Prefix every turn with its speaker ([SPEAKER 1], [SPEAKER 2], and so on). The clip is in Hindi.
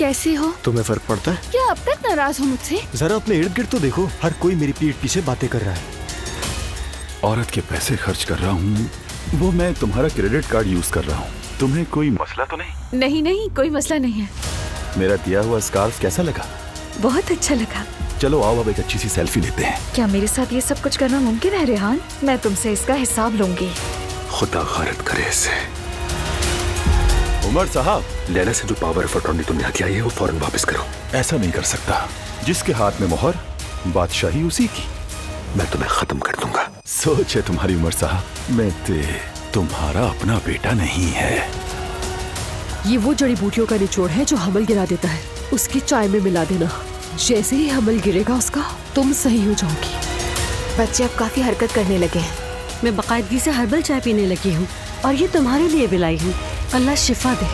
[SPEAKER 1] कैसे हो?
[SPEAKER 2] तुम्हें फर्क पड़ता है?
[SPEAKER 1] क्या अब तक नाराज हो मुझसे?
[SPEAKER 2] जरा अपने इर्द गिर्द तो देखो, हर कोई मेरी पीठ पीछे बातें कर रहा है।
[SPEAKER 3] औरत के पैसे खर्च कर रहा हूँ, वो मैं तुम्हारा क्रेडिट कार्ड यूज कर रहा हूँ। तुम्हें कोई मसला तो नहीं?
[SPEAKER 1] नहीं नहीं, कोई मसला नहीं है।
[SPEAKER 3] मेरा दिया हुआ स्कार्फ कैसा लगा?
[SPEAKER 1] बहुत अच्छा लगा।
[SPEAKER 3] चलो आओ अब एक अच्छी सी सेल्फी लेते हैं।
[SPEAKER 1] क्या मेरे साथ ये सब कुछ करना मुमकिन है रेहान? मैं तुमसे इसका हिसाब लूंगी।
[SPEAKER 3] खुदा गारत करे इसे। उमर साहब, लैला से जो पावर ऑफ अटॉर्नी तुमने हथियाई है वो फौरन वापस करो। ऐसा नहीं कर सकता, जिसके हाथ में मोहर बादशाही उसी की। मैं तुम्हें खत्म कर दूंगा। सोच है तुम्हारी उमर साहब, मैं तुम्हारा अपना बेटा नहीं है।
[SPEAKER 4] ये वो जड़ी बूटियों का निचोड़ है जो हमल गिरा देता है, उसकी चाय में मिला देना। जैसे ही हमल गिरेगा उसका, तुम सही हो जाओगी।
[SPEAKER 5] बच्चे अब काफी हरकत करने लगे हैं।
[SPEAKER 6] मैं बाकायदगी से हर्बल चाय पीने लगी हूँ और ये तुम्हारे लिए भी लाई हूँ। अल्लाह शिफा दे।